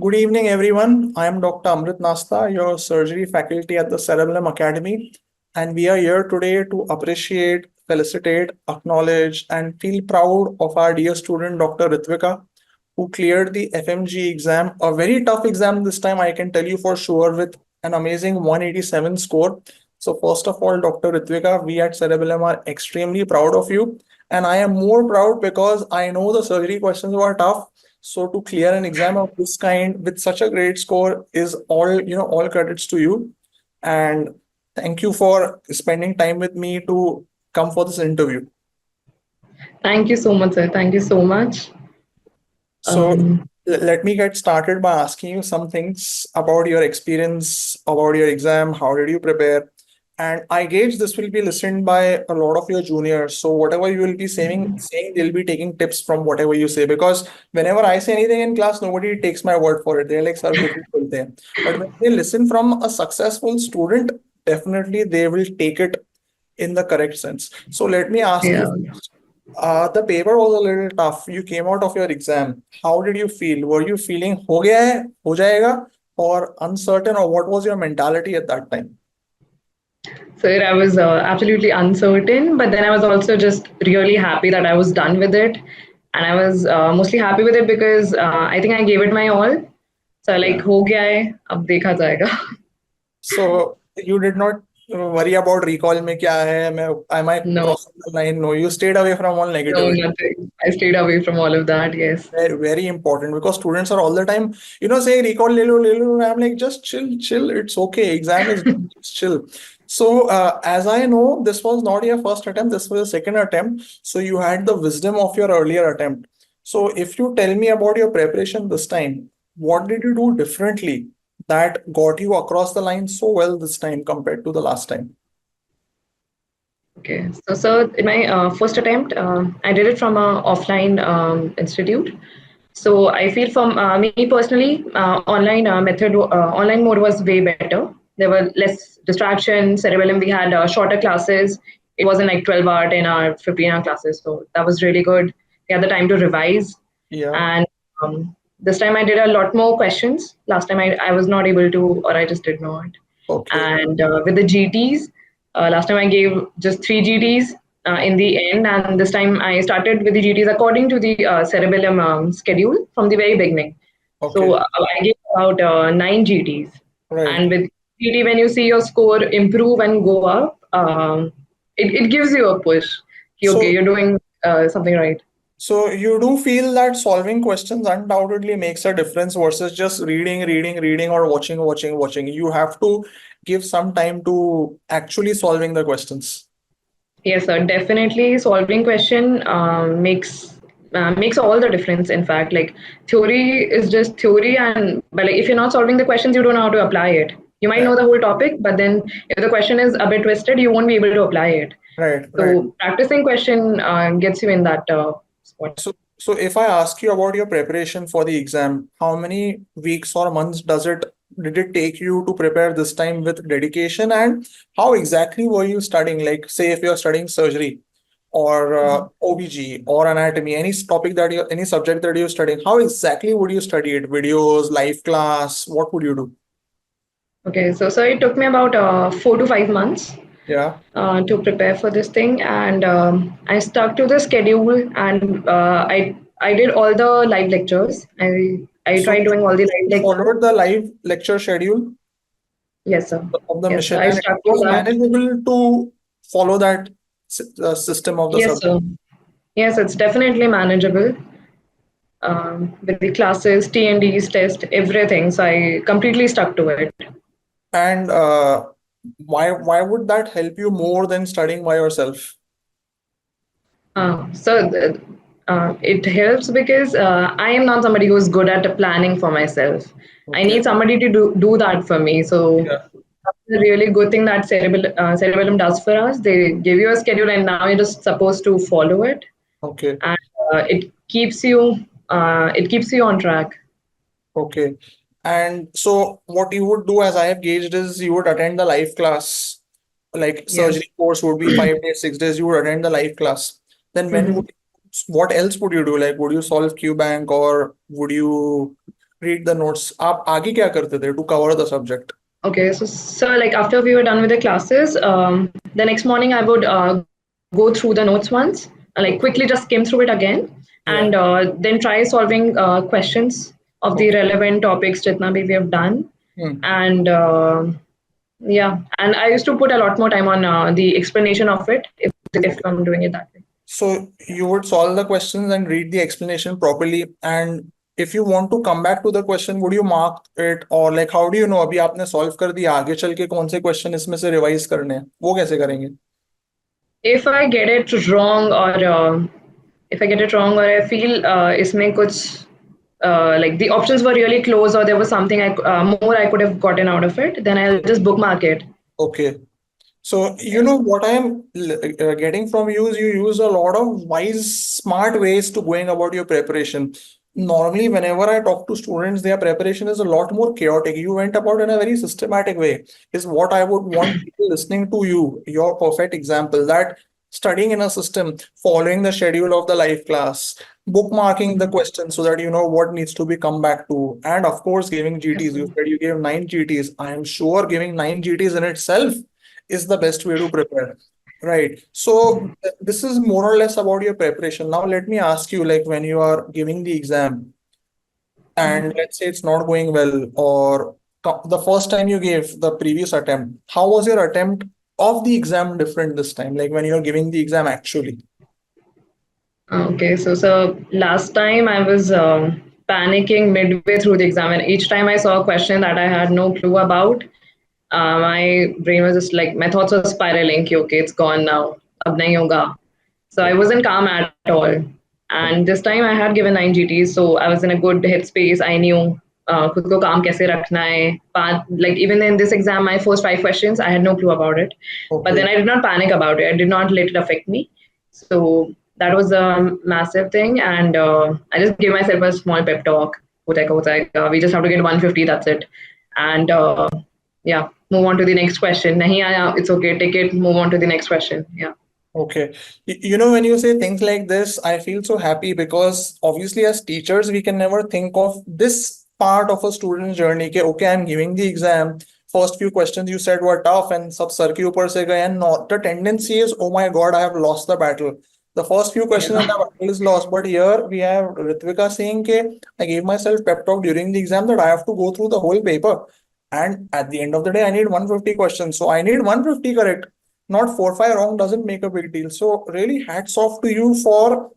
Good evening, everyone. I am Dr. Amrit Nasta, your surgery faculty at the Cerebellum Academy, and we are here today to appreciate, felicitate, acknowledge, and feel proud of our dear student, Dr. Ritvika, who cleared the FMGE exam, a very tough exam this time, I can tell you for sure, with an amazing 187 score. So, first of all, Dr. Ritvika, we at Cerebellum are extremely proud of you. And I am more proud because I know the surgery questions were tough. So to clear an exam of this kind with such a great score is all credits to you. And thank you for spending time with me to come for this interview. Thank you so much, sir. Thank you so much. So let me get started by asking you some things about your experience, about your exam, how did you prepare? And I gauge this will be listened by a lot of your juniors. So whatever you will be saying they'll be taking tips from whatever you say. Because whenever I say anything in class, nobody takes my word for it. They're like, sir, kuch bhi bolte hain." But when they listen from a successful student, definitely they will take it in the correct sense. So let me ask you, Yeah. the paper was a little tough. You came out of your exam. How did you feel? Were you feeling हो गया है, हो जाएगा, or uncertain, or what was your mentality at that time? Sir, I was absolutely uncertain, but then I was also just really happy that I was done with it. And I was mostly happy with it because I think I gave it my all. So like, Yeah. हो गया है, अब देखा जाएगा. So you did not worry about recall में क्या है, I might No, cross the line. No, you stayed away from all no, negativity. nothing. I stayed away from all of that. Yes. Very, very important because students are all the time, saying recall le lo. I'm like, just chill, chill. It's okay. Exam is done. Just chill. So, as I know, this was not your first attempt. This was your second attempt. So you had the wisdom of your earlier attempt. So if you tell me about your preparation this time, what did you do differently that got you across the line so well this time compared to the last time? Okay. So in my first attempt, I did it from a offline institute. So I feel from me personally, online mode was way better. There were less distractions. Cerebellum, we had shorter classes. It wasn't like 12-hour, 10-hour, 15-hour classes. So that was really good. We had the time to revise. Yeah. And this time I did a lot more questions. Last time I was not able to, or I just did not. Okay. And with the GTs, last time I gave just 3 GTs in the end, and this time I started with the GTs according to the cerebellum schedule from the very beginning. Okay. So I gave about 9 GTs. Right. And with GT, when you see your score improve and go up, it gives you a push. So- Okay, you're doing something right. So you do feel that solving questions undoubtedly makes a difference versus just reading, or watching. You have to give some time to actually solving the questions. Yes, sir. Definitely, solving question makes all the difference. In fact, like theory is just theory, but like if you're not solving the questions, you don't know how to apply it. You might know the whole topic, but then if the question is a bit twisted, you won't be able to apply it. Right. So practicing question gets you in that spot. So if I ask you about your preparation for the exam, how many weeks or months did it take you to prepare this time with dedication, and how exactly were you studying? Like, say if you're studying surgery or OBG or anatomy, any subject that you're studying, how exactly would you study it? Videos, live class, what would you do? Okay, so it took me about 4 to 5 months. Yeah. To prepare for this thing, and I stuck to the schedule, and I did all the live lectures. I tried doing all the live lectures. Followed the live lecture schedule? Yes, sir. Of the Yes, mission, I and it stuck to was that. manageable to follow that system of the Yes, subject. sir. Yes, it's definitely manageable. With the classes, T&Ds, test, everything. So I completely stuck to it. And why would that help you more than studying by yourself? It helps because I am not somebody who's good at planning for myself. I need somebody to do that for me. So that's a really good thing that Cerebellum does for us. They give you a schedule, and now you're just supposed to follow it. Okay. And it keeps you on track. Okay. And so what you would do, as I have gauged, is you would attend the live class. Like surgery course would be 5 days, 6 days, you would attend the live class. Then what else would you do? Like, would you solve QBank, or would you read the notes. आप आगे क्या करते थे to cover the subject? Okay, so like after we were done with the classes, the next morning I would go through the notes once, like Okay. quickly just skim through it again, Yeah. and then try solving questions of the Okay. relevant topics jitna bhi we have done. Hmm. And yeah, and I used to put a lot more time on the explanation of it if Okay. I'm doing it that way. So you would solve the questions and read the explanation properly. And if you want to come back to the question, would you mark it or like how do you know अभी आपने solve कर दिया आगे चल के कौन से question इसमें से revise करने हैं वो कैसे करेंगे? If I get it wrong, or if I get it wrong, or I feel isme kuch like the options were really close, or there was something more I could have gotten out of it, then I'll just bookmark it. Okay. So, you Yeah. know, what I'm getting from you is you use a lot of wise, smart ways to going about your preparation. Normally, whenever I talk to students, their preparation is a lot more chaotic. You went about in a very systematic way, is what I would want people listening to you, your perfect example, that studying in a system, following the schedule of the live class, bookmarking the questions so that you know what needs to be come back to, and of course, giving Yes, GTs. sir. You said you gave 9 GTs. I am sure giving 9 GTs in itself is the best way to prepare. Right. So this is more or less about your preparation. Now let me ask you, like when you are giving the exam and let's say it's not going well, or the first time you gave the previous attempt, how was your attempt of the exam different this time? Like when you're giving the exam actually? Okay, so last time I was panicking midway through the exam, and each time I saw a question that I had no clue about, my brain was just like my thoughts were spiraling. कि, okay, it's gone now. Ab nahi hoga. So I wasn't calm at all. And this time I had given 9 GTs, so I was in a good headspace. I knew खुद को काम कैसे रखना है. Like even in this exam, my first 5 questions, I had no clue about it. But Okay. then I did not panic about it. I did not let it affect me. So that was a massive thing, and I just gave myself a small pep talk. होता है, we just have to get 150. That's it. And yeah, move on to the next question. Nahi aaya, it's okay. Take it. Move on to the next question. Yeah. Okay. You know, when you say things like this, I feel so happy because obviously, as teachers, we can never think of this part of a student's journey. Ke, okay, I'm giving the exam. First few questions you said were tough and sab sar ke upar se gaye, and not the tendency is, oh my God, I have lost the battle. The first few questions and the Yeah. battle is lost. But here we have Ritvika saying ke, I gave myself pep talk during the exam that I have to go through the whole paper. And at the end of the day, I need 150 questions. So I need 150 correct, not 4 5 wrong doesn't make a big deal. So really hats off to you for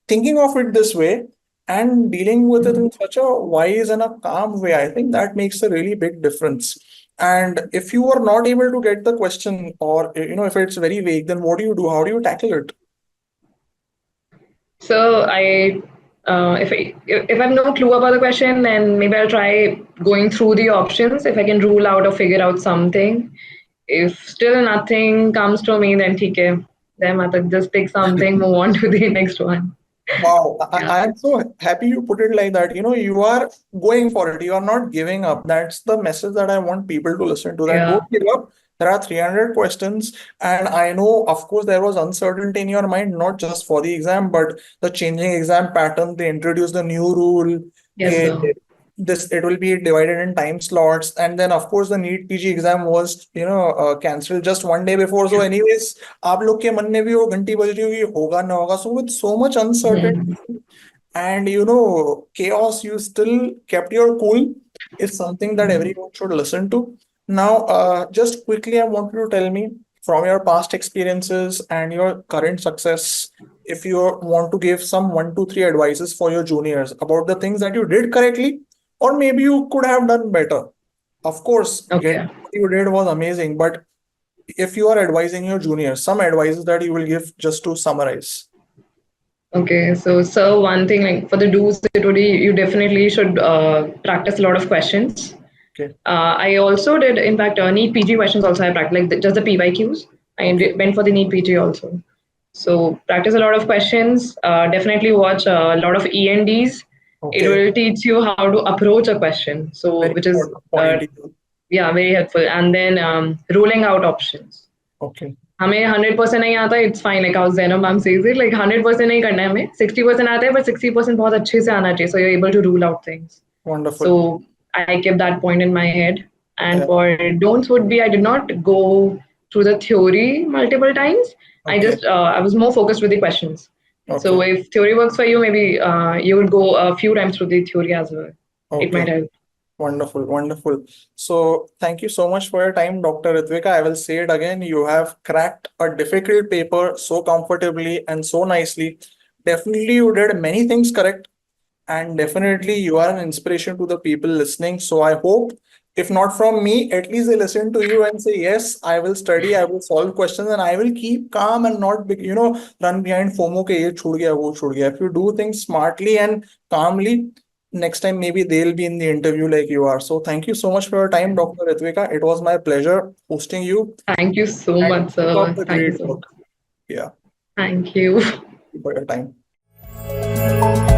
thinking of it this way and dealing with it in such a wise and a calm way. I think that makes a really big difference. And if you are not able to get the question, or you know, if it's very vague, then what do you do? How do you tackle it? So if I have no clue about the question, then maybe I'll try going through the options if I can rule out or figure out something. If still nothing comes to me, then ठीक है. Then I'll just pick something, move on to the next one. Wow, Yeah. I'm so happy you put it like that. You know, you are going for it. You are not giving up. That's the message that I want people to listen to. That Yeah. don't give up. There are 300 questions, and I know, of course, there was uncertainty in your mind, not just for the exam, but the changing exam pattern. They introduced the new rule. Yes, sir. This it will be divided in time slots, and then of course the NEET PG exam was cancelled just one day before. So, anyways, आप लोग के मन में भी वो घंटी बज रही होगी होगा ना होगा. So with so much Mhm. uncertainty and chaos, you still kept your cool is something that everyone should listen to. Now, just quickly, I want you to tell me from your past experiences and your current success, if you want to give some 1 2 3 advices for your juniors about the things that you did correctly, or maybe you could have done better. Of course, get Okay. what you did was amazing, but if you are advising your juniors, some advices that you will give just to summarize. Okay, so one thing like for the do's, it would be you definitely should practice a lot of questions. Okay. I also did, in fact, NEET PG questions also I practiced, like just the PYQs. Okay. Went for the NEET PG also. So practice a lot of questions. Definitely watch a lot of ENDs. It Okay. will teach you how to approach a question. So Very which is important point. yeah, very helpful. And then ruling out options. Okay. हमें 100% नहीं आता, it's fine. Like how ज़ैनो ma'am says like 100% नहीं करना है हमें, 60% आता है, बट 60% बहुत अच्छे से आना चाहिए, so you are able to rule out things. Wonderful. So I kept that point in my head. And Yeah. for don'ts would be I did not go through the theory multiple times. Okay. I was more focused with the questions. So Okay. if theory works for you, maybe you would go a few times through the theory as well. It might Okay. help. Wonderful, wonderful. So, thank you so much for your time, Dr. Ritvika. I will say it again. You have cracked a difficult paper so comfortably and so nicely. Definitely, you did many things correct, and definitely, you are an inspiration to the people listening. So, I hope, if not from me, at least they listen to you and say, "Yes, I will study, I will solve questions, and I will keep calm and not, run behind FOMO ke ye chhud gaya, wo chhud gaya." If you do things smartly and calmly, next time maybe they'll be in the interview like you are. So thank you so much for your time, Dr. Ritvika. It was my pleasure hosting you Thank you so and much, keep up sir. the Thank you great so much. work. Yeah, Thank you. thank you for your time.